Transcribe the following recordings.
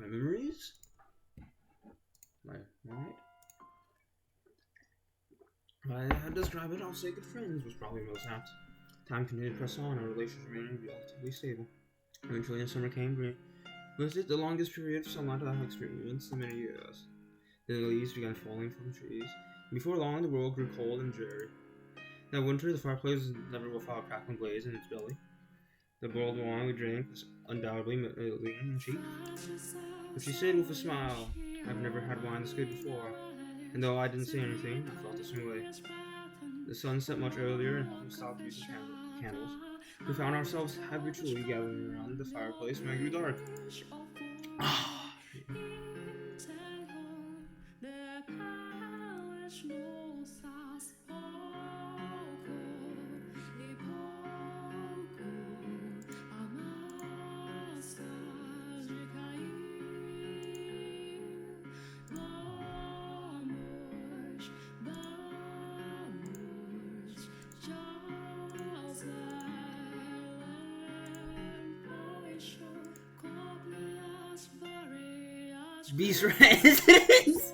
my memories. How to describe it, I'll say good friends was probably most apt. Time continued to press on, our relationship remained relatively stable. Eventually, in summer came, with it the longest period of sunlight I have experienced in many years. The leaves began falling from the trees. Before long, the world grew cold and dreary. That winter, the fireplace never without a crackling blaze in its belly. The boiled wine we drank was undoubtedly lean and cheap. But she said with a smile, "I've never had wine this good before." And though I didn't say anything, I felt the same way. The sun set much earlier and we stopped using candles. We found ourselves habitually gathering around the fireplace when it grew dark. Beast residents.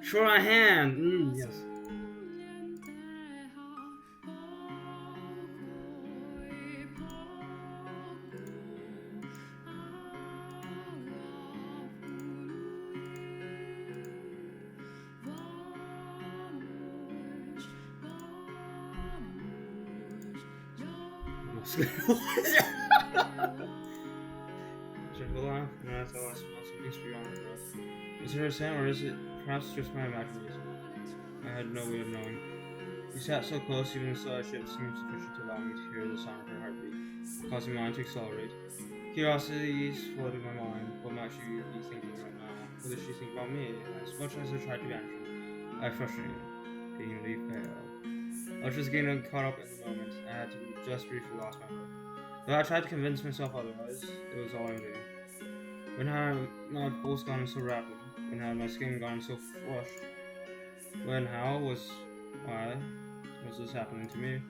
Sure, I hand. Yes. Hold on. No, that's all I smell. Something's beyond the breath. Is there a sound, or is it perhaps just my imagination? I had no way of knowing. We sat so close, even the slightest shift seemed sufficient to allow me to hear the sound of her heartbeat, causing mine to accelerate. Curiosity flooded my mind. What might she be thinking right now? What does she think about me? As much as I tried to banish her, I frustrated, painfully pale. I was just getting caught up in the moment. I had to just briefly lost my heart. Though I tried to convince myself otherwise, it was all in vain. When had my pulse gone so rapid? When had my skin gone so flushed? Why was this happening to me?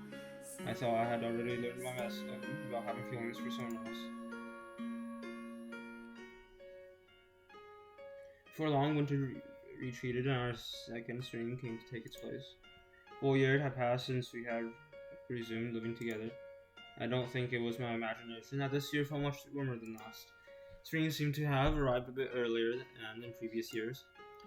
I thought I had already learned my lesson about having feelings for someone else. Before long, winter retreated and our second string came to take its place. A full year had passed since we had resumed living together. I don't think it was my imagination that this year felt much warmer than last. Spring seemed to have arrived a bit earlier than in previous years.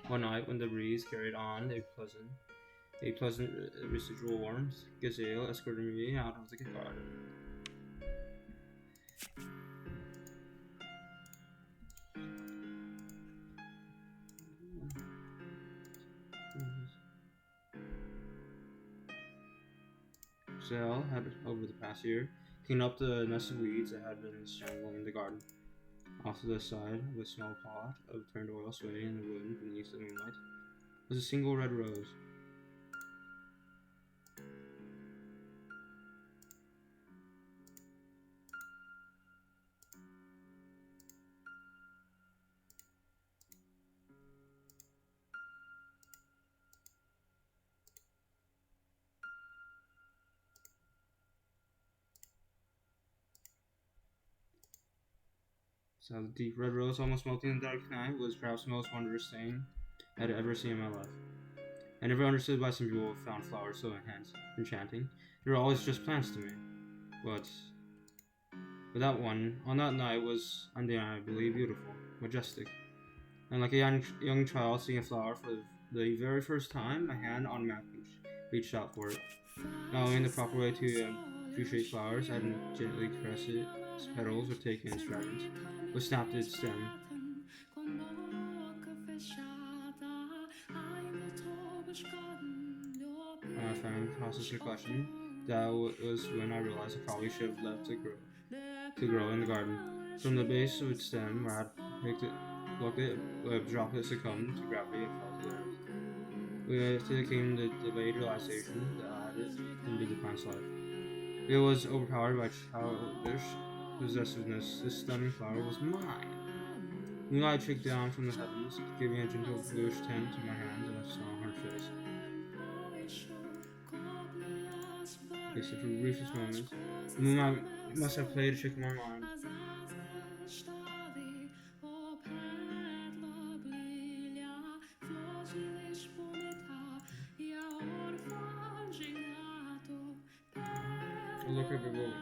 One night, when the breeze carried on a pleasant residual warmth, Gazelle escorted me out of the garden. Gazelle had, over the past year, cleaned up the nest of weeds that had been strangling the garden. Off to the side of a small pot of turned oil swaying in the wind beneath the moonlight was a single red rose. So the deep red rose, almost melting in the dark night, was perhaps the most wondrous thing I'd ever seen in my life. I never understood why some people found flowers so enchanting. They were always just plants to me. But that one, on that night, was undeniably beautiful, majestic. And like a young child seeing a flower for the very first time, my hand automatically reached out for it. Knowing the proper way to appreciate flowers, I didn't gently caress its petals or take it in strides, but snapped its stem. When I finally processed the question, that was when I realized I probably should have left it grow in the garden. From the base of its stem, where I had picked it, plucked it, dropped it, succumbed to gravity and fell to the earth. With it came the delayed realization that I had it ended the plant's life. It was overpowered by childish possessiveness. This stunning flower was mine. Moonlight tricked down from the heavens, giving a gentle bluish tint to my hands and a smile on her face. Okay, so for the briefest moments, the moonlight must have played a trick on my mind. Look at the world.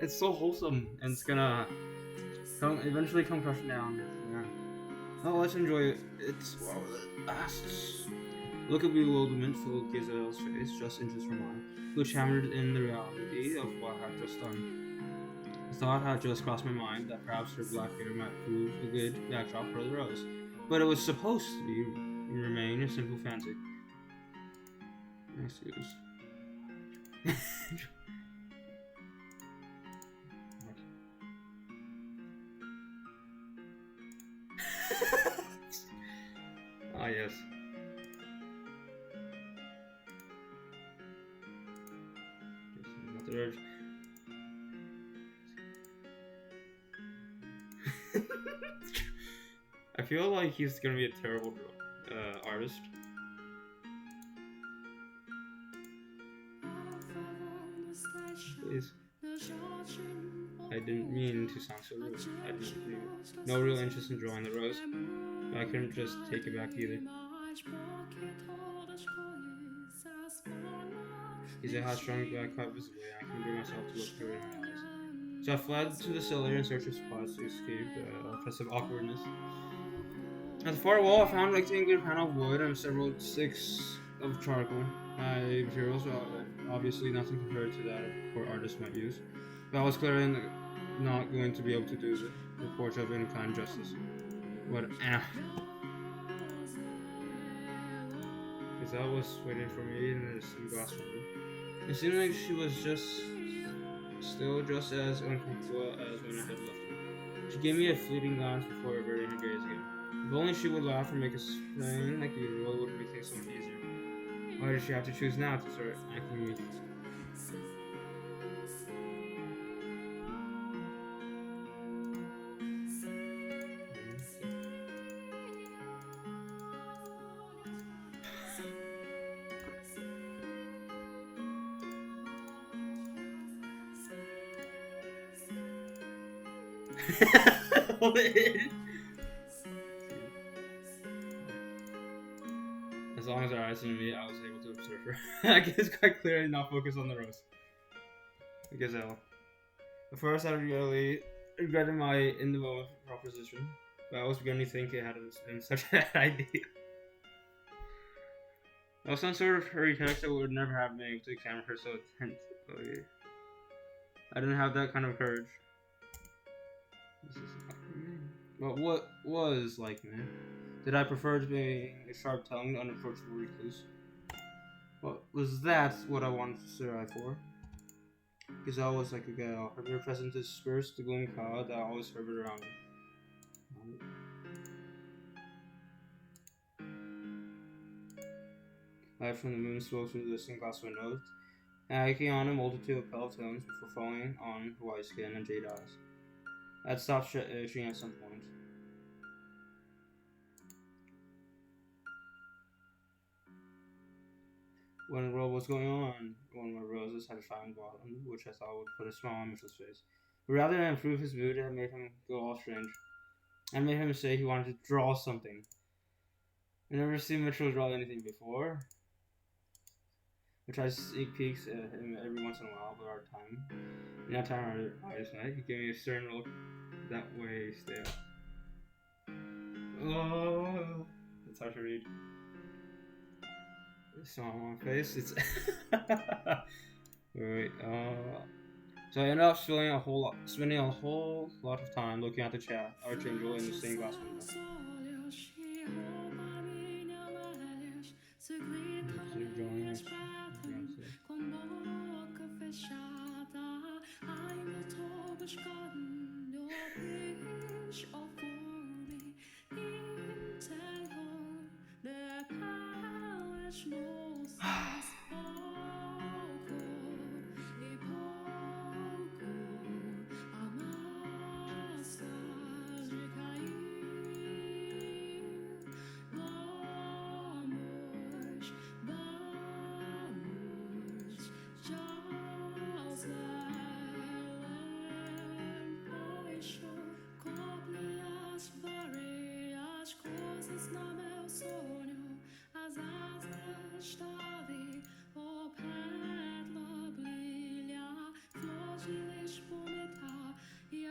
It's so wholesome, and it's gonna eventually come crushing down. Yeah. Oh, let's enjoy it. It's well, it lasts. Look at bewilderment filled Giselle's face, just inches from mine, which hammered in the reality of what I had just done. The thought had just crossed my mind that perhaps her black hair might prove a good backdrop for the rose, but it was supposed to be remain a simple fancy. Excuse. Ah, yes. Another urge. I feel like he's gonna be a terrible artist. Please. I didn't mean to sound so rude. I didn't mean no real interest in drawing the rose, but I couldn't just take it back either. He said how strong but quite visibly, and I couldn't bring myself to look through in her eyes. So I fled to the cellar in search of supplies to escape the oppressive awkwardness. At the far wall, I found a rectangular panel of wood and several sticks of charcoal. My materials were obviously nothing compared to that a poor artist might use, but I was clearly not going to be able to do the portrait of any kind justice. What? Giselle was waiting for me in this glass room. It seemed like she was still just as uncomfortable as when I had left her. She gave me a fleeting glance before averting her gaze again. If only she would laugh or make us playing like usual, it would make things so much easier. Why did she have to choose now to start acting weak? As long as her eyes on me, I was able to observe her. I guess quite clearly not focus on the rose. Gazelle. At first, I really regretted my in-the-moment proposition, but I was beginning to think it had been such a bad idea. I was some sort of hurry text that would never have been able to examine her so intently. I didn't have that kind of courage. But what was like me? Did I prefer to being a sharp-tongued, unapproachable recluse? What was that what I wanted to strive for? Because I was like a gal. Her mere presence dispersed the gloomy cloud that always hovered around me. Light from the moon stole through the distant glass windows, acting on a multitude of pale tones before falling on her white skin and jade eyes. I had stopped stretching at some point. When what was going on, one of my roses had a shining bottom, which I thought would put a smile on Mitchell's face. But rather than improve his mood, it made him go all strange. And made him say he wanted to draw something. I never seen Mitchell draw anything before. I tried sneak peeks at him every once in a while, but our time. In that time I just met, he gave me a stern look. That way, stay up. Oh, it's hard to read. It's on my face. It's wait. So I ended up spending a whole lot of time looking at the chat, Archangel, in the stained glass window.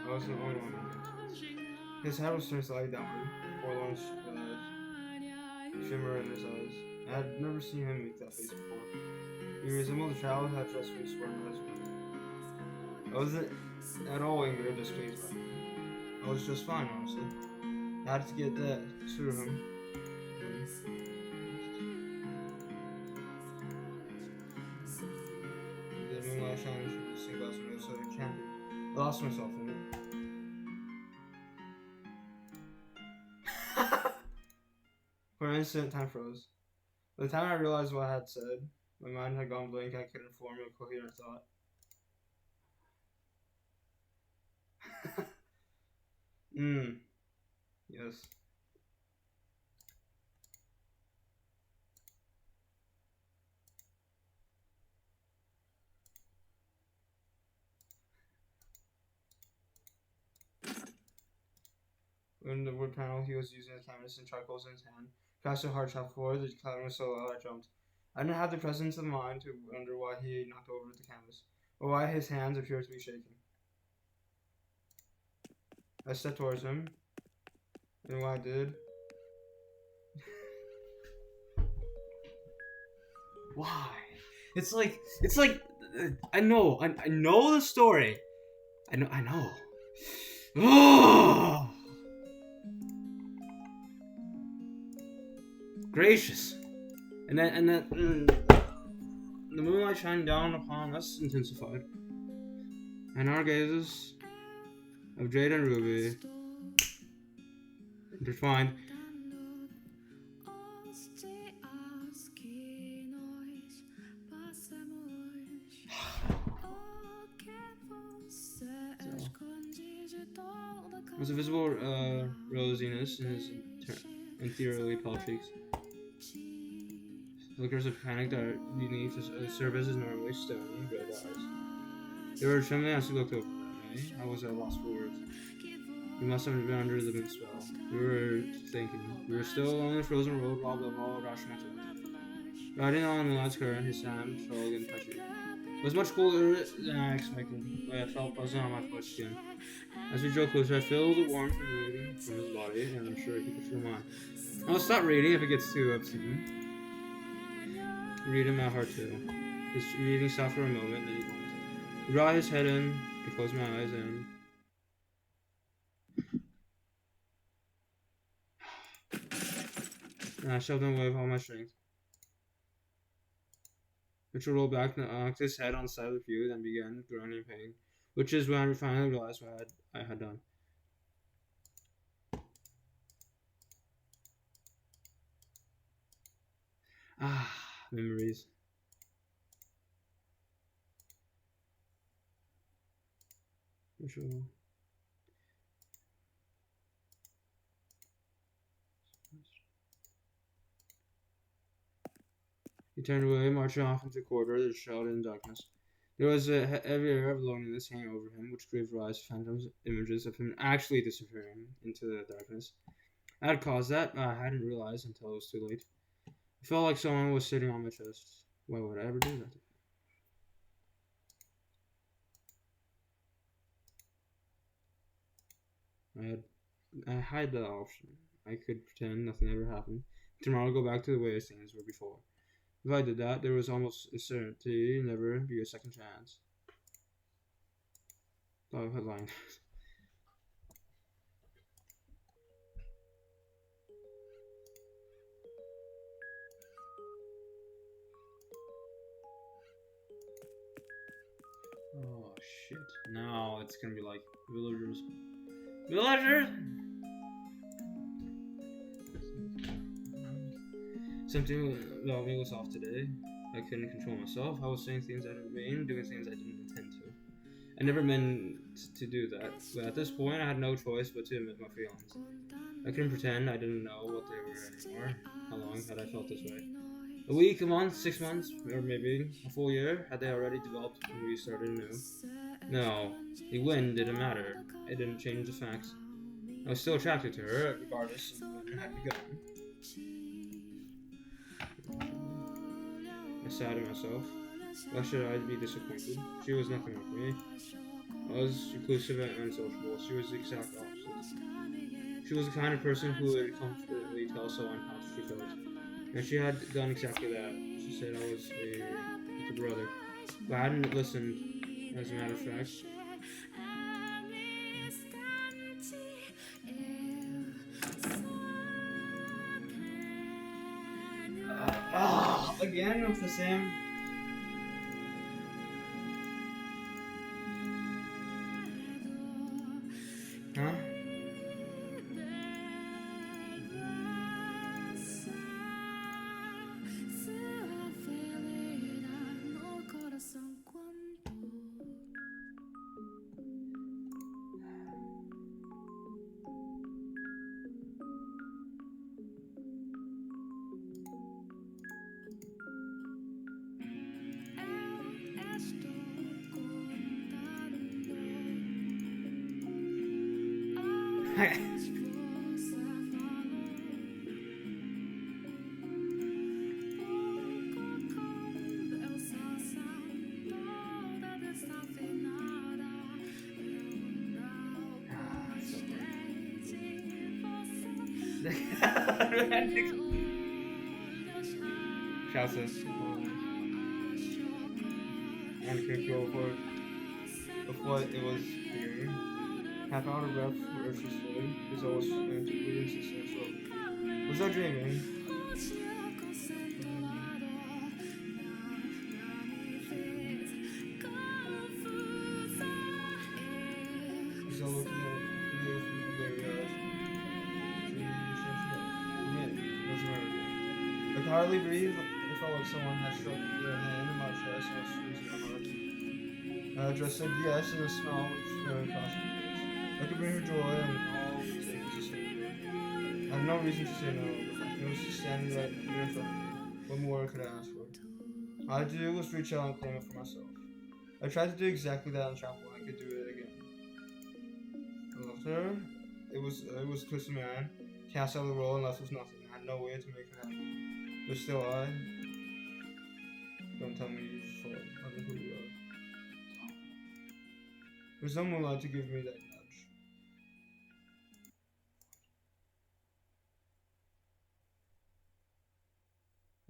I was the only one who noticed. His head was turned slightly downward, forlorn shimmer in his eyes. I had never seen him make that face before. He resembled a child who had just finished wearing his room. I wasn't at all angry or displeased by him. I was just fine, honestly. I had to get that through him. The moonlight shining through the stained glass window, so enchanted. I lost myself in it. For an instant, time froze. By the time I realized what I had said, my mind had gone blank and I couldn't form a coherent thought. Yes. In the wood panel, he was using the canvas and charcoals in his hand. Crashed a hard shot forward, the clapping was so loud I jumped. I didn't have the presence of mind to wonder why he knocked over the canvas, or why his hands appeared to be shaking. I stepped towards him, and when I did... Why? It's like, I know the story. I know. Oh! Gracious. And then the moonlight shining down upon us intensified. And our gazes of jade and ruby intertwined. There's a visible rosiness in his interiorly pale cheeks. Flickers of panic that beneath the surface is normally stony red eyes. They were trembling as he looked over at me. I was at a loss for words. We must have been under the moon spell. We were thinking. We were still along the frozen road while the ball rushed into it. Riding on the last current, his hand felt and touchy. It was much cooler than I expected, but I felt pleasant on my flesh skin. As we drove closer, I felt the warmth emanating from his body, and I'm sure he could feel mine. I'll stop reading if it gets too obscene. Read in my heart too. His reading stopped for a moment, then he commented. He brought his head in, I closed my eyes, and I shoved him away with all my strength. Mitchell rolled back and knocked his head on the side of the pew, then began groaning in pain, which is when I finally realized what I had done. Memories. Mitchell. He turned away, marching off into the corridor that shrouded in darkness. There was a heavy air of loneliness hanging over him, which gave rise to phantom images of him actually disappearing into the darkness. I had caused that, but I hadn't realized until it was too late. I felt like someone was sitting on my chest. Why would I ever do that? I had I had the option. I could pretend nothing ever happened. Tomorrow go back to the way things were before. If I did that, there was almost a certainty never be a second chance. Oh, headline. Oh shit. Now it's gonna be like villagers. Villagers! Something about me was off today. I couldn't control myself. I was saying things I didn't mean, doing things I didn't intend to. I never meant to do that, but at this point I had no choice but to admit my feelings. I couldn't pretend I didn't know what they were anymore. How long had I felt this way? A week, a month, 6 months, or maybe a full year? Had they already developed when we started anew? No, the when didn't matter. It didn't change the facts. I was still attracted to her, regardless of when it had begun. I sighed to myself. Why should I be disappointed? She was nothing like me. I was reclusive and unsociable. She was the exact opposite. She was the kind of person who would confidently tell someone how she felt. And she had done exactly that. She said I was a brother. But I hadn't listened, as a matter of fact. Again with the same. Huh? Shouts us. And can go for it. Of what it was hearing. Half out of breath ferociously, his always frantically insistent slowly. Was I dreaming? He's all looking at you from the very eyes. I could hardly breathe. It felt like someone had struck their hand in my chest and was squeezing my heart. I just said yes, and a smile was flowing across my face. I could bring her joy, and all it would take was a single word. I had no reason to say no. The fact that it was just standing right here in front of me. What more could I ask for? All I had to do was reach out and claim it for myself. I tried to do exactly that in chapel, and I could do it again. I loved her. It was a twisted man, cast out of the role and left with nothing. I had no way to make her happy. But still, I don't tell me you fall. I know who you are. There's no moonlight to give me that nudge.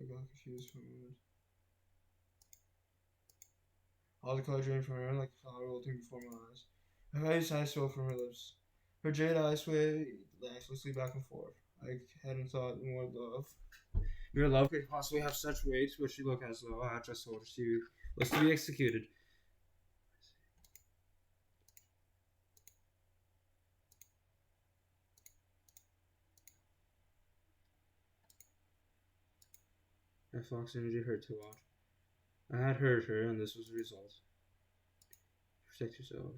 I got confused for a moment. All the color drained from her like a flower wilting before my eyes. Her face eyes swelled from her lips. Her jade eyes swayed lifelessly back and forth. I hadn't thought more love. Your love could possibly have such weight, but she looked as though I had just told her she was to be executed. That fox energy hurt to watch. I had hurt her, and this was the result. Protect yourself.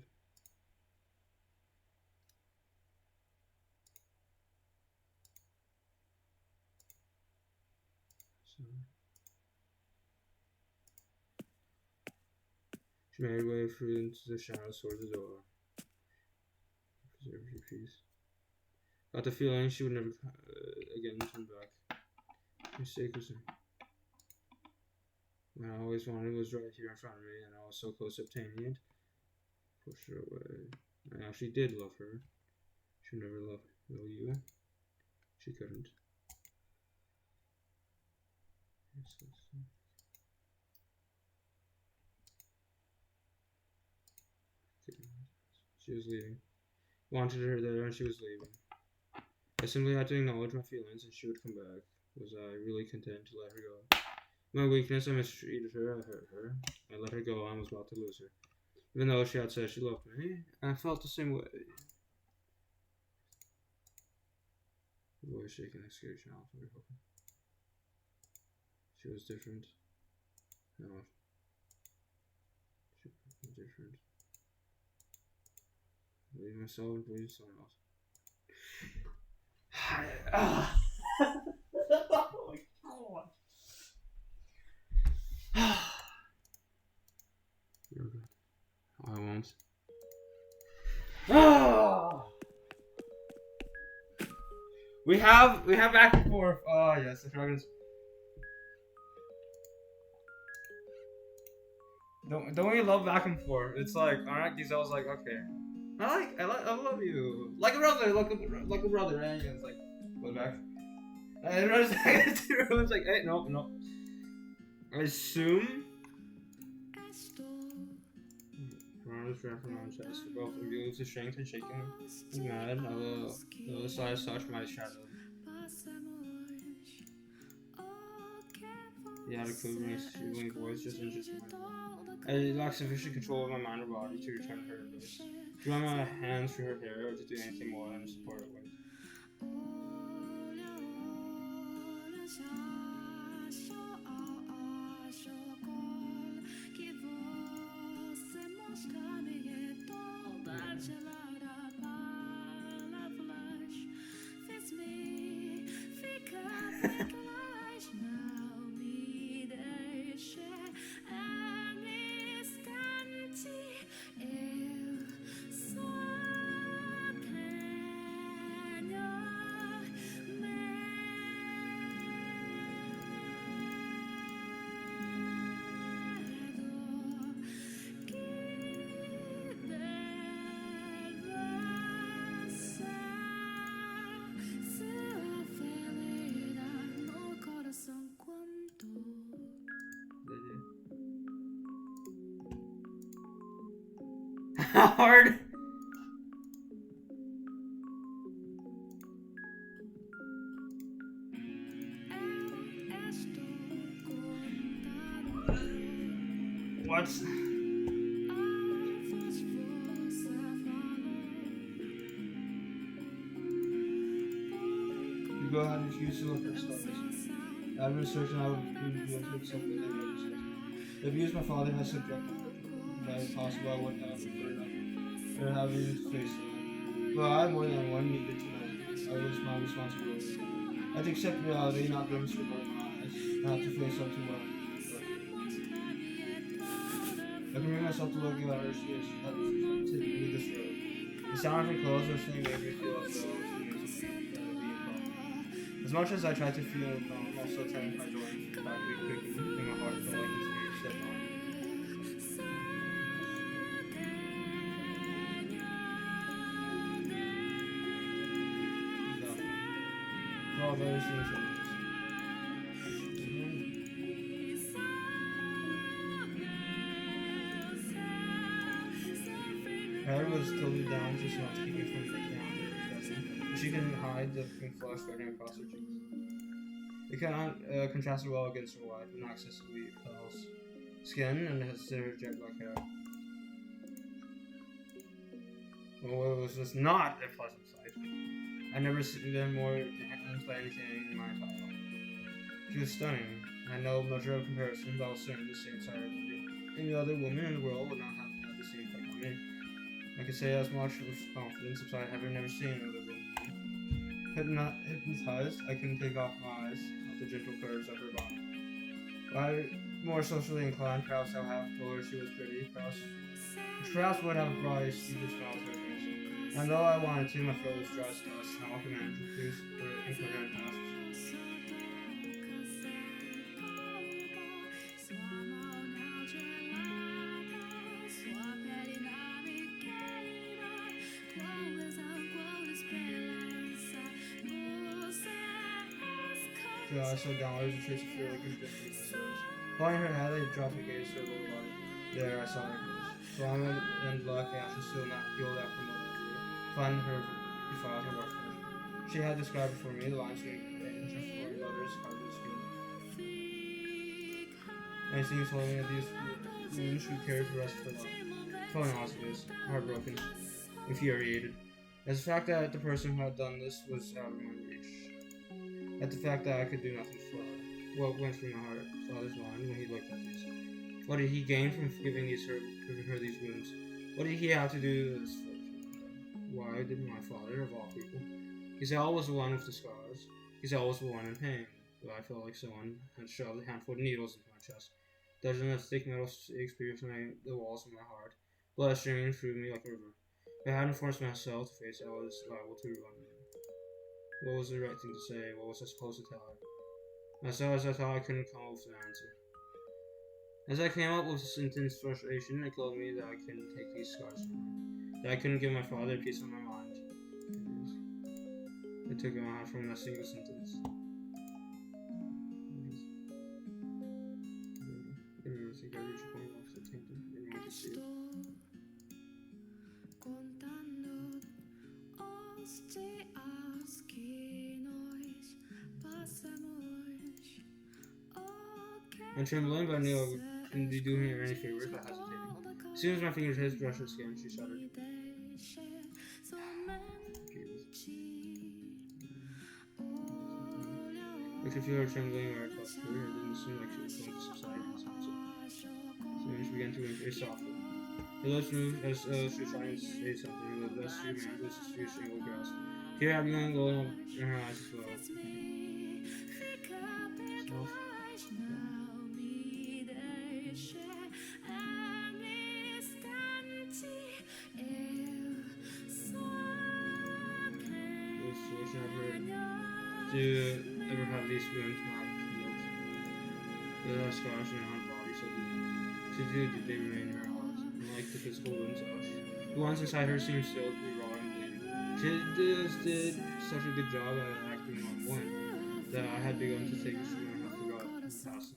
So, She made way through into the shadows towards the door. Preserve your peace. Got the feeling she would never again turn back. Mistake was what I always wanted was right here in front of me, and I was so close to obtaining it. Push her away. I actually did love her. She never loved you. She couldn't. She was leaving. Wanted her there and she was leaving. I simply had to acknowledge my feelings and she would come back. Was I really content to let her go? My weakness, I mistreated her, I hurt her. I let her go and was about to lose her. Even though she had said she loved me, I felt the same way. The voice shaking, exclamation out from her hoping. She was different. No. She was different. Leave myself and breathe someone else. Oh my god. You're good. Oh, I won't. We have back and forth. Oh yes, the dragons. Don't we love back and forth? It's like alright, Giselle's like okay. I love you. Like a brother, like a brother, right? And it's like go back. And I was like, hey, no. I assume. Arms wrapped around my chest. Both of you to strength and shaking. I'm mad. The other side touched my shadow. He had a quivering, shivering voice, just interesting. I lacked sufficient control of my mind or body to return her embrace. To run my hands through her hair or to do anything more than support her weight. Hard. What? You go ahead and refuse to look at stars. I've been certain I would be able to accept what they represent. The abuse my father has subjected me to. If I possible, I wouldn't have preferred or have you face them. But I more than one needed to know. I was my responsibility. I had to accept reality, not grimace for both my eyes. I had to face up to what I can bring myself to look at her. She had typically this road. The sound of her clothes or something made me feel as though she was being as much as I tried to feel calm, I was still turning my joy into practically quickening, and my heart felt like this being stepped on. All those things. Harry was tilted down just enough to keep me from looking at her. She couldn't hide the pink flush spreading across her cheeks. It contrasted well against her white, but not excessively pale skin and her jet black hair. Well, it was just not a pleasant sight. I'd never seen them more into anything in my entire life. She was stunning. I had no measure of comparison, but I was certainly the same side of beauty. Any other woman in the world would not have had the same effect on me. I could say as much with confidence as I had never seen another woman. Hypnotized, I couldn't take off my eyes off the gentle curves of her body. more socially inclined, perhaps I have told her she was pretty, perhaps would have brought a stupid smile to her face. And though I wanted to, my throat was dry as dust, and all I could manage to produce were incoherent tasks. Her eyes so down, there was a trace of fear like it was drifting in the surface. Following her head, I dropped her gaze to her lower body. There, I saw her face. Blonde and black hair, she still not healed after more than a year. Find her defiled her work finished. She had described before me the lines between her foreign letters, hard to skin. My instincts told me that these wounds should carry for the rest of her life. Falling hostages, heartbroken, infuriated. As the fact that the person who had done this was out of my reach. At the fact that I could do nothing for her. What went through my father's mind when he looked at these? What did he gain from giving her these wounds? What did he have to do this for? Why did my father, of all people? He's always the one with the scars. He's always the one in pain. But I felt like someone had shoved a handful of needles into my chest. Dozens of thick metal stakes piercing the walls of my heart. Blood streaming through me like a river. If I hadn't forced myself to face it, I was liable to run. What was the right thing to say? What was I supposed to tell her? As I thought I couldn't come up with an answer. As I came up with this intense frustration, it told me that I couldn't take these scars from her. That I couldn't give my father a piece of my mind. It took him out from a single sentence. I'm trembling, but I knew I couldn't be doing her any favors by hesitating. As soon as my fingertips brushed her skin, she shuddered. I could feel her trembling where I touched her. It didn't seem like she was going to subside soon she began to wink very softly. Her lips moved as she was trying to say something, but the best she managed was to use single grasp. Tear had begun going up in her eyes as well. Do you ever have these wounds not healed? There are scars on her body so deep. Did they remain in her heart, unlike the physical wounds of us. The ones inside her seemed still to be raw and bleeding. She did such a good job at acting on point that I had begun to take it for and I forgot the past.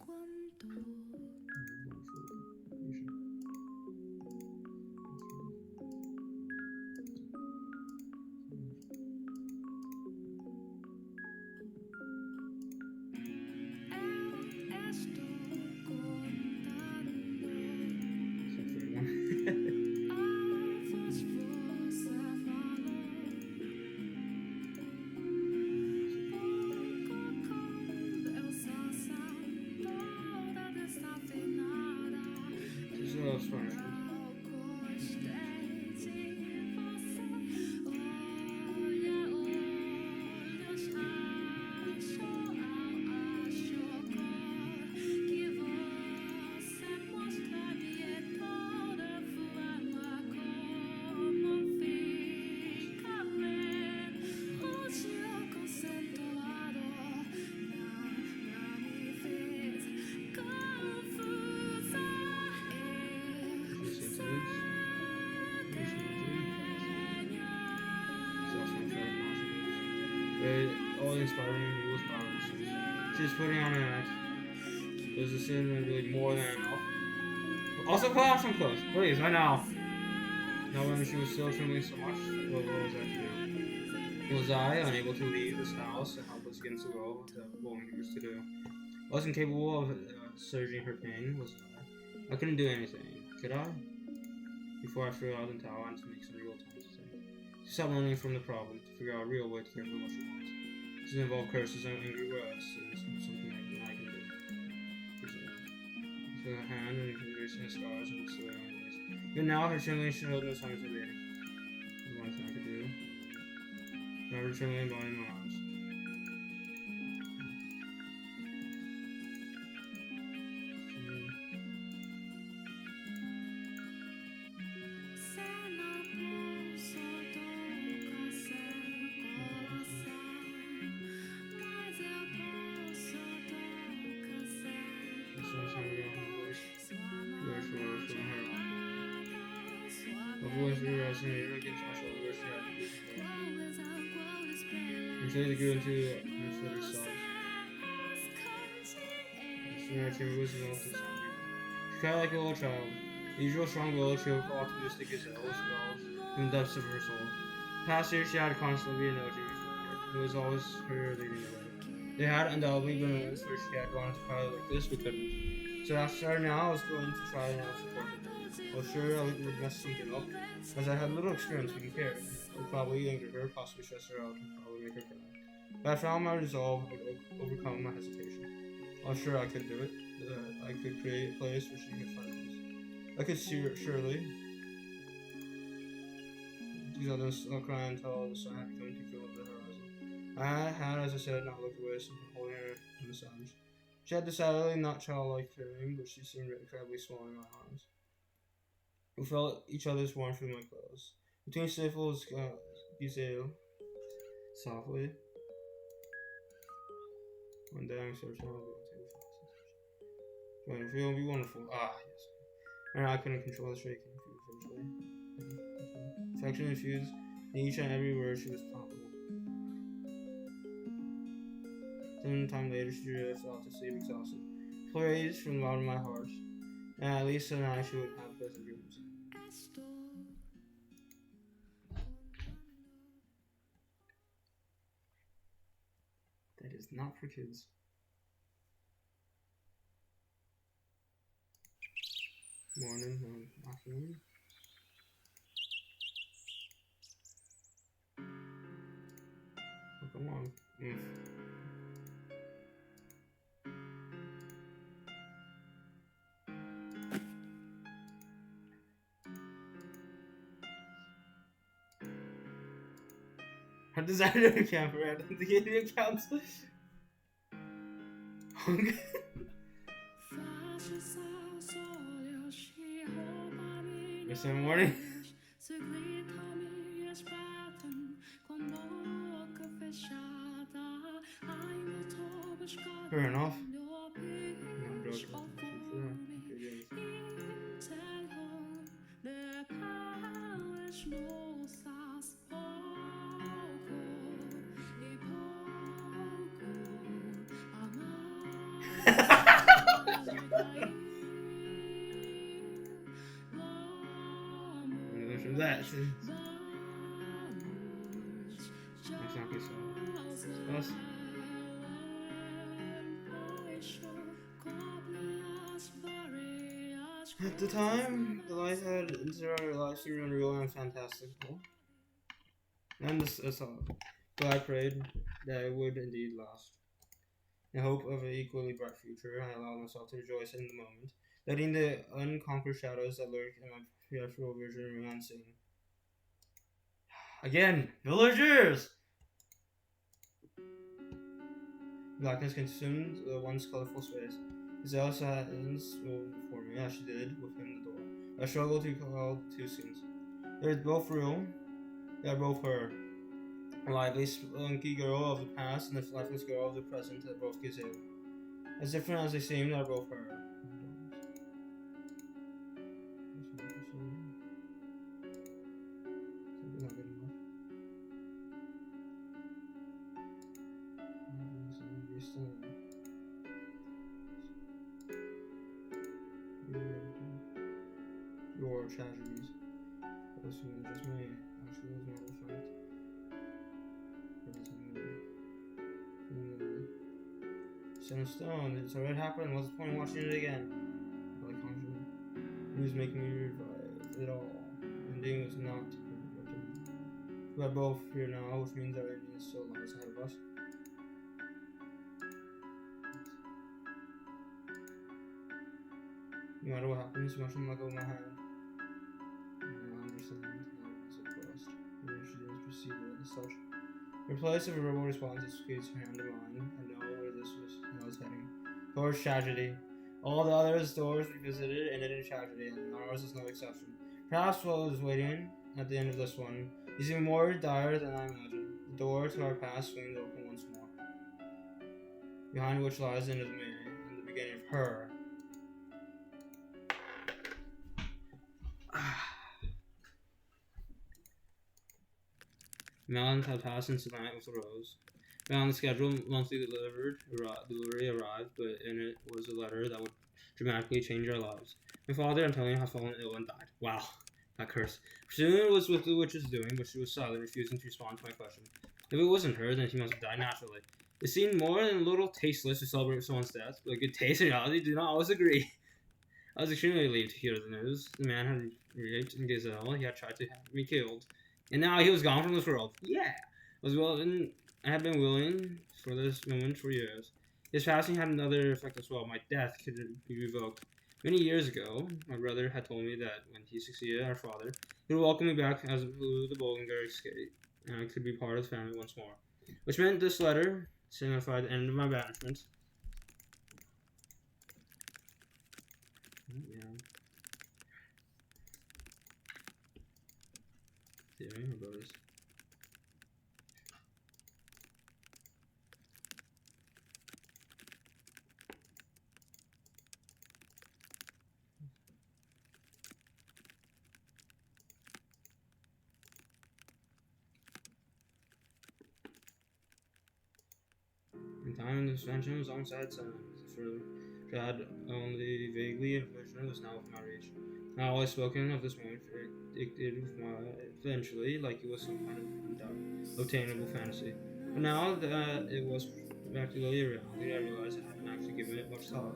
All inspiring me was powerless. She was putting on an act. It was a sin really more than enough. Also put on some clothes, please, right now. Now when she was still trembling so much, what was I to do? Was I unable to leave this house and helpless against the world with what one used to do? I wasn't capable of surging her pain, was I? I couldn't do anything, could I? Before I threw out the towel and to make some real time to think. She stopped running from the problem to figure out a real way to care for what she wants. This involved curses and angry words, and something I can do. She took her hand and embracing the scars and slowly on her knees. Even now, her trembling showed no signs of abating. There's one thing I could do. Grab her trembling body in my arms. pressing me against my shoulder where she had to be controlled. Until they grew into her sobs. Soon her timber was enough to sound deeper. She cried like a little child. The usual strong will she was optimistic as hell, swells from the depths of her soul. Past year she had constantly been nudging me forward. It was always her leading the way. There had undoubtedly been moments where she had wanted to cry like this, but couldn't. So after now, I was going to try and help support her. I was sure I would mess something up, as I had little experience being cared. It would probably anger her, possibly stress her out, and probably make her cry. But I found my resolve would overcome my hesitation. I was sure I could do it. I could create a place where she could find peace. I could see her, surely. These others still crying until the sun had become too cool over the horizon. I had, as I said, not looked away, so holding her in the massage. She had decidedly not childlike feeling, but she seemed incredibly small in my arms. We felt each other's warmth through my clothes. Between sniffles, Giselle softly. One day I'm so tired going to feel be wonderful. Ah, yes. And I couldn't control the shaking eventually. Affection infused in each and every word she was palpable. Some time later, she drifted off to sleep exhausted. Praise from the bottom of my heart. And at least tonight she would have pleasant dreams. That is not for kids. Morning, afternoon. Oh, come on. Her designer camper at the Indian Council. Yesterday morning. Fair enough. That. That's not good stuff. At the time, the life had instead our lives seemed unreal and fantastical. And but I prayed that it would indeed last. In hope of an equally bright future, I allowed myself to rejoice in the moment, letting the unconquered shadows that lurk in my peripheral vision remain unseen. Again, villagers! Blackness consumed the once colorful space. Giselle sat moved before me, as she did within the door. I struggled to call two scenes. They were both real. They are both her. A lively, spunky girl of the past and the lifeless girl of the present that both Giselle. As different as they seemed, they are both her. Your tragedies. Those who just me. Actually, was not a fact. Set in stone. It's already happened. What's the point of watching it again? Like confident. He was making me revive it all. Ending was not written. We are both here now, which means our ending is still lies ahead of us. No matter what happens, you mustn't let go of my hand. I understand how it is at first. Maybe she has proceeded as such. In place of a verbal response, it squeezed her hand in mine. I know where this was heading. Towards tragedy. All the others' doors we visited ended in tragedy, and ours is no exception. Perhaps what was waiting at the end of this one is even more dire than I imagined. The door to our past swings open once more, behind which lies the end of me and the beginning of her. Melons had passed since the night with the rose. On the schedule, monthly delivery arrived, but in it was a letter that would dramatically change our lives. My father, Antonio, had fallen ill and died. Wow, that curse. Presumably it was what the witch was doing, but she was silent, refusing to respond to my question. If it wasn't her, then she must have died naturally. It seemed more than a little tasteless to celebrate someone's death, but good taste and reality do not always agree. I was extremely relieved to hear the news. The man had raped Gazelle. He had tried to have me killed, and now he was gone from this world. Yeah, I had been willing for this moment for years. His passing had another effect as well. My death could be revoked. Many years ago, my brother had told me that when he succeeded our father, he would welcome me back as the Bollinger escape, and I could be part of the family once more. Which meant this letter signified the end of my banishment. Yeah. Theory, my brothers. In time, the suspension was on sad signs. For had only vaguely envisioned was now within my reach. Not always spoken of this moment, predicted with my eventually, like it was some kind of obtainable fantasy. But now that it was practically a reality, I realized I hadn't actually given it much thought.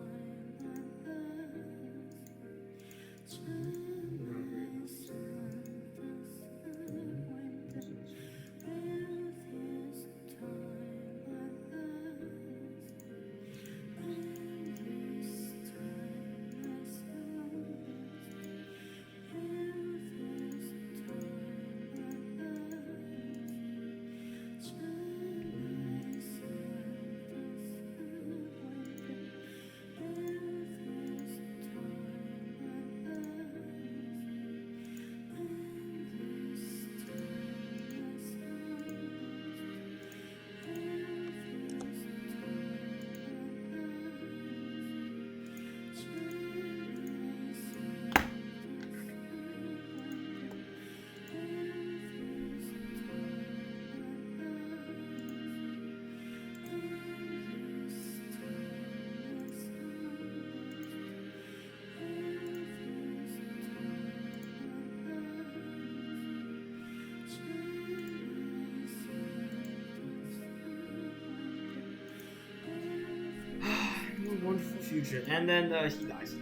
Wonderful future, and then he dies.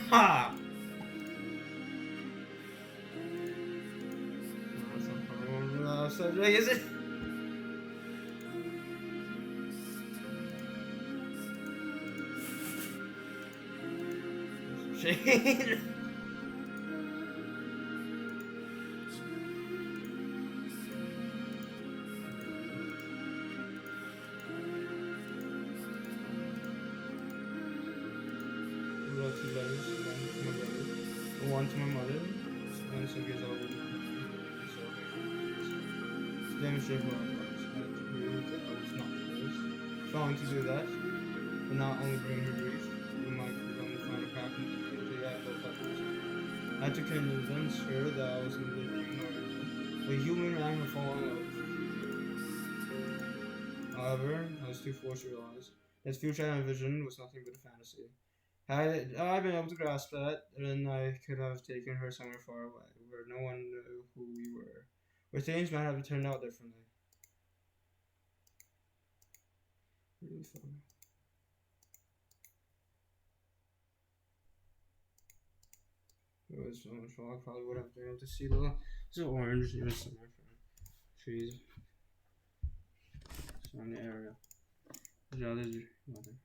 Ha! That's not problem. Subject, is it? Shane. Wrote two letters, one to my brother, one to my mother, one so gives all to demonstrate who I was. I had to prove that I was not hers. Trying to do that, but not only bring her grief, we might become the final crack into that both others. I had to convince her that I was neither human nor evil, but human man would fall in love. However, I was too forced to realize that the future I envisioned was nothing but a fantasy. Had I been able to grasp that, then I could have taken her somewhere far away, where no one knew who we were, where things might have turned out differently. Really fun. It was so much fun. I probably would have been able to see the orange in some of my trees surrounding the area. Yeah, there's nothing.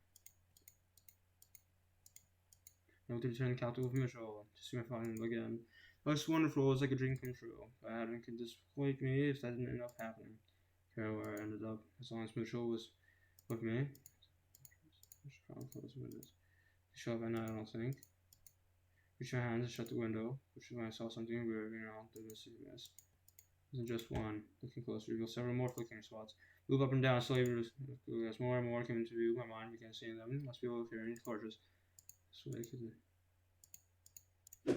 I would return the capital of Mitchell to see my father again. It was wonderful. It was like a dream come true. But Adam could disappoint me if that didn't end up happening. Care where I ended up, as long as Mitchell was with me. I should probably close the windows. Show up at night, I don't think. Reach my hands and shut the window, which is when I saw something weird, through the city mist. It wasn't just one. Looking closer, revealed several more flickering spots. Move up and down slowly as more and more came into view. My mind began seeing them. Must be able to carry torches. So they could. As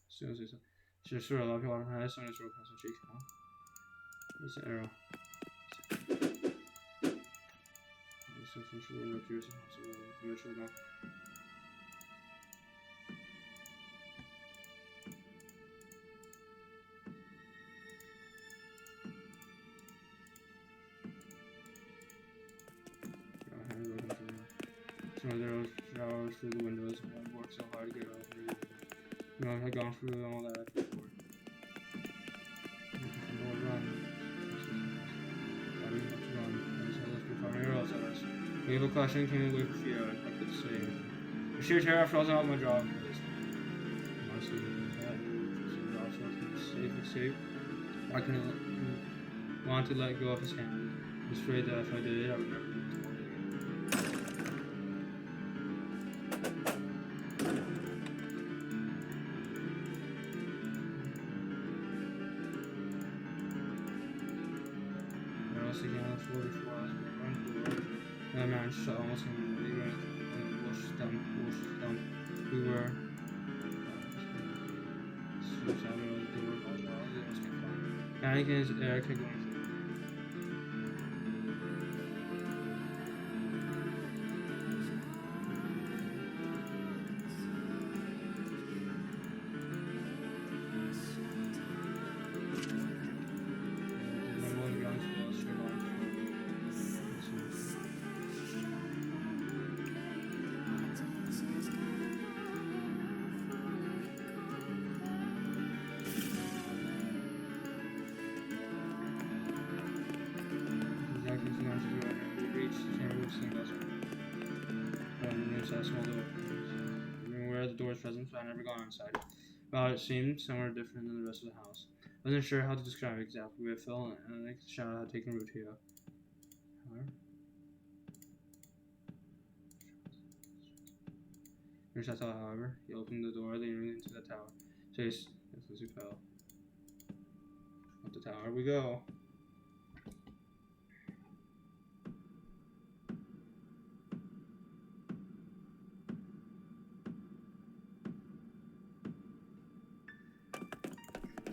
soon as they saw. Should have sort of left water. I saw this rope past the cheek. There's an arrow. So from sure up here, so Mitchell enough. Some of the showers through the windows, and I worked so hard to get out through. I had gone through all that before. The evil question came away from fear. I couldn't say anything. The sheer terror frozen out my jaw. Honestly, safe. I couldn't want to let go of his hand. I was afraid that if I did it, I would never be able to hold it again. I was again on the floor before I was going to the door. That man shot almost immediately and washed them. We were Anakin is Eric going through. Where the door's present, but I never gone inside. Well, it seemed somewhere different than the rest of the house. I wasn't sure how to describe it exactly, but it felt like the shadow had taken root here. However, he opened the door leading into the tower. Chase, as he fell. Up the tower we go.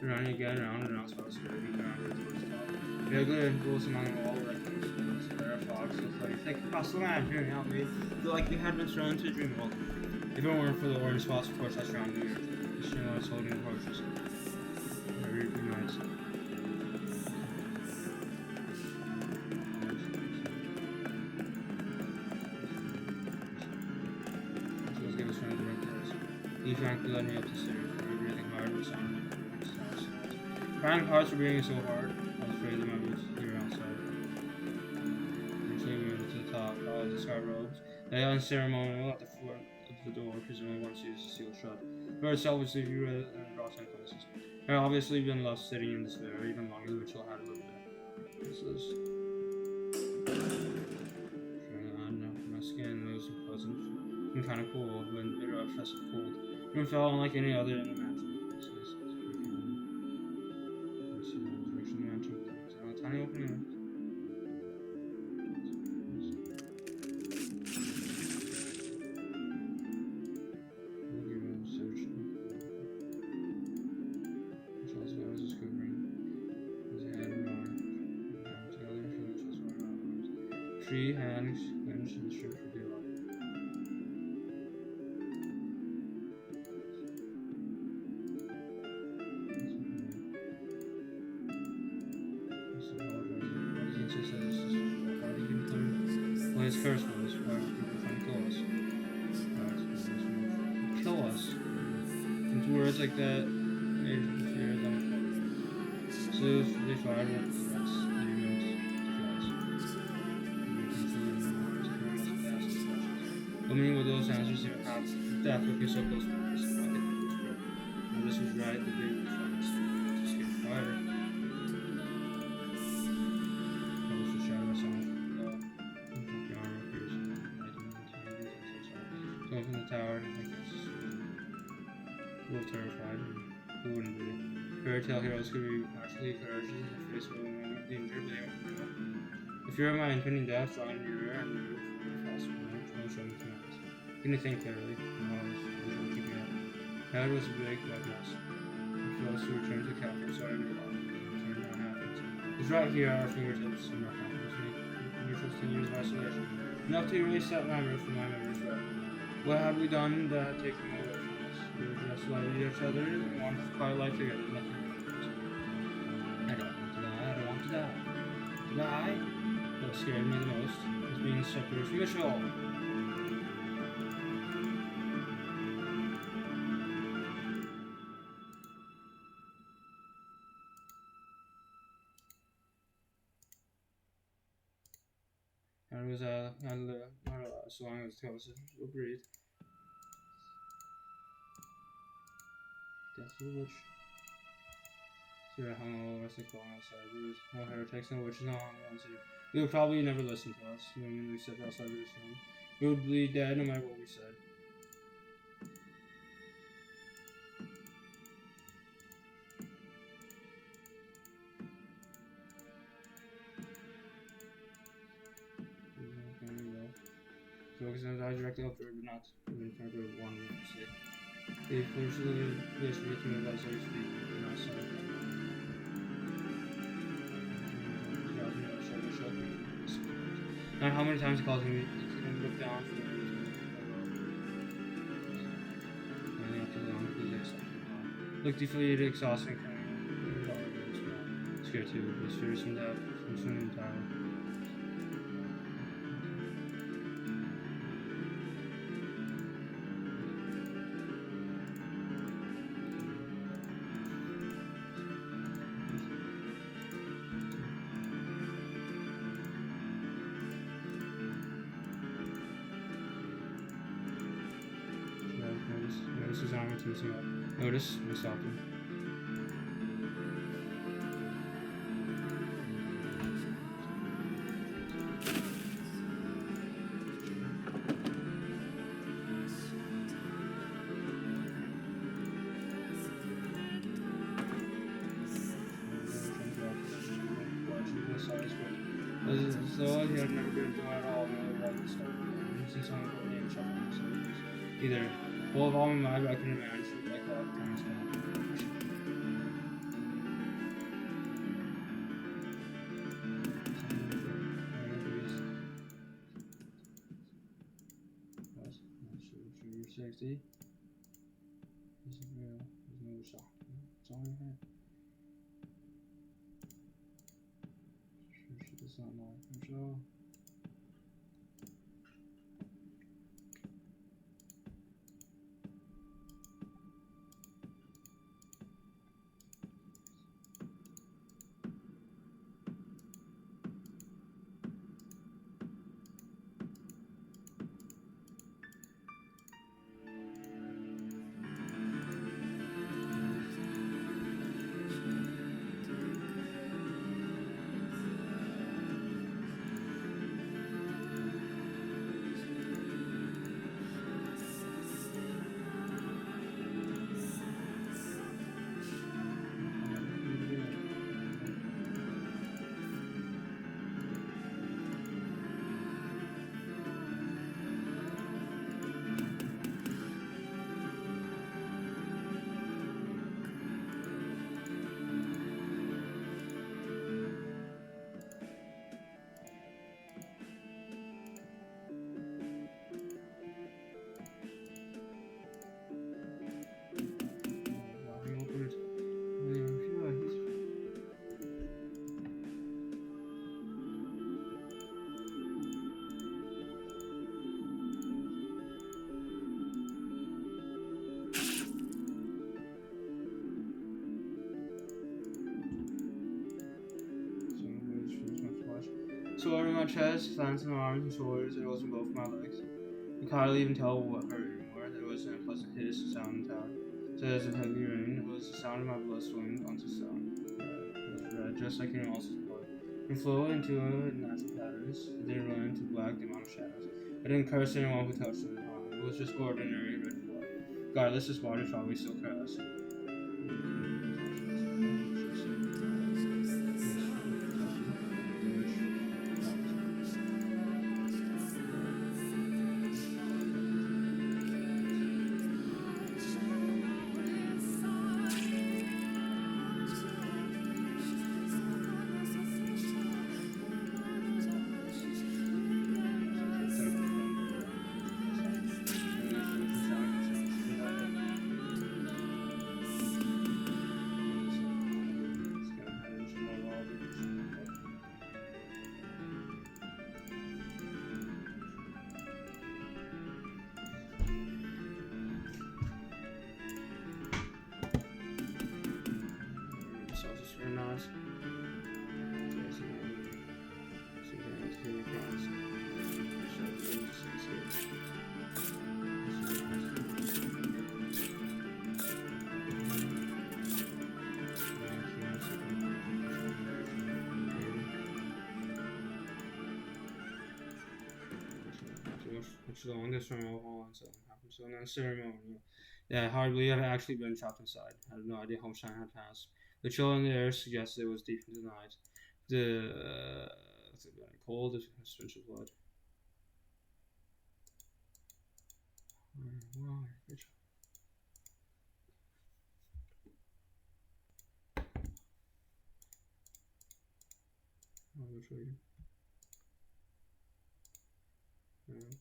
Running again, round and round, so I was scraping down towards the top. The ugly impulse among the wall rectangles. There are fogs so like thick across the land, hearing out me. Feel like we had been thrown into a dream world. If it weren't for the orange spots, of course, I surrounded the earth. The stream was holding the torches. Every few minutes. So let's get us running direct to us. He frankly led me up the stairs. We were breathing hard and sounding. Crying hearts were beating so hard, I was afraid that my boots here outside. Eventually we went to the top, followed the sky robes. They got unceremonial at the foot of the door, presumably once used to seal shut. The door itself was viewed and brought in places. There had obviously been left sitting in despair, even longer than Mitchell had a little bit. This is trying to my skin was pleasant and kind of cool, but bitter, oppressive cold. The room felt unlike any other in the mansion. Tiny opening. Three hands clenched and stripped for daylight. His curse was why would people trying to kill us? Kill us. Into words like that made me fear them. So if they fired at threats, they meant to kill us. Omitting what those answers even have. Death looking so close to my face, I could never whisper. Now this was right, the day we found this to escape. However, I was so shattered by so much from the armor appears. Going from the tower, I guess. A little terrified, and who wouldn't be? Fairy tale heroes could be naturally courageous in the face of overwhelming danger, but they weren't real. The fear of my impending death drawing nearer and nearer from the fast moment, no showing commands. Couldn't think clearly, and I was visually keeping up. My head was a big white mess. I felt to return to the capital, so I knew why. Turned down happens. It's right here at our fingertips, and our happens me. Your 15 years of isolation. Enough to erase that memory from my memory forever. What had we done that had taken me away from us? We were just loving each other and wanted to quiet life together, nothing more. I don't want to die, I don't want to die. To die? What scared me the most was being separated from Mitchell. And it was not allowed, so long as the coast will breathe. Death of the witch. Sarah hung all of us like falling outside. There was no heretics, no witches, no ones. They would probably never listen to us when we stepped outside of this room. We would be dead no matter what we said. Focus on his eyes directly upward, but not in front of one we could see. They forcefully placed me to move outside his feet, but not so. Not how many times he called me, he couldn't look down for me. Running up to the long, please accept it. Look defeated, exhausting, scared too, but his fears from death, from swimming entirely. Notice his armor tensing up. Notice and stop him. As though he had never been through at all, no right to start. Since I'm going to shop on himself. Either full of all my mind, but I couldn't manage it like that times safety. There's no shot. It's on your head. Sure, she does not know. Control. Sword in my chest, hands in my arms and shoulders, it was in both my legs. You can't even tell what hurt anymore. There wasn't a pleasant hiss sound in town. So as of heavy rain, it was the sound of my blood flowing onto stone. It was red, just like anyone else's blood. It flowed into natural patterns. It didn't run into black, the amount of shadows. I didn't curse anyone who touched it. It was just ordinary red blood. Regardless, his body probably still cursed. Very nice. Which is the longest from all on something happened. So then ceremonial. Yeah, hard to believe I've actually been trapped inside. I had no idea how much time had passed. The chill in the air suggested it was deep into the night. It's getting cold, a stench of blood. Wow, good job. Which way? Yeah.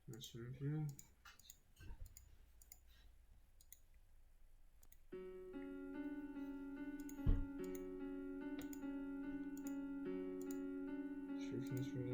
That's review. Descriptions for the day.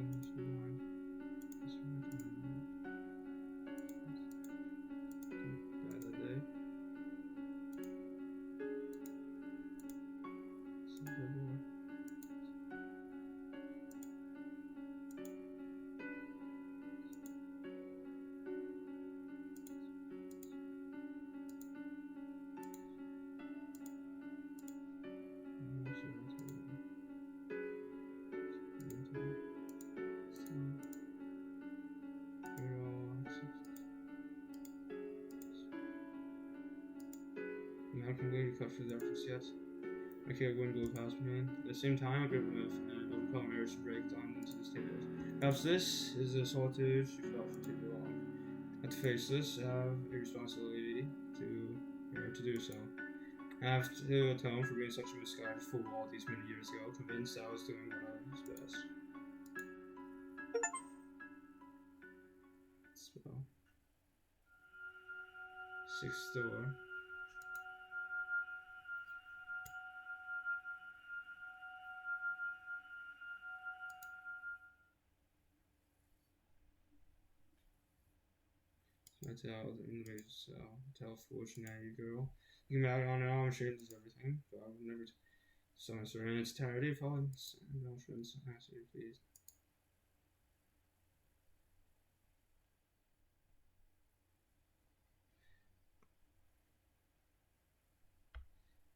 I can really cut through the reference yet. Okay, I'm going to go past me. At the same time, I could move and overcome urge to break down into the stairs. Perhaps this is the solitude she felt for too long. I have to face this. I have a responsibility to do so. I have to atone for being such a misguided fool all these many years ago, convinced I was doing what I was best. Spell. Sixth door. I tell the invasion cell. Tell fortunate girl. Looking back on it, I'm sure this everything, but I would never summon her in its entirety. Fallen indulgence. Answer, please.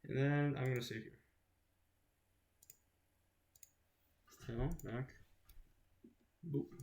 And then I'm gonna save here. Tell back. Boop.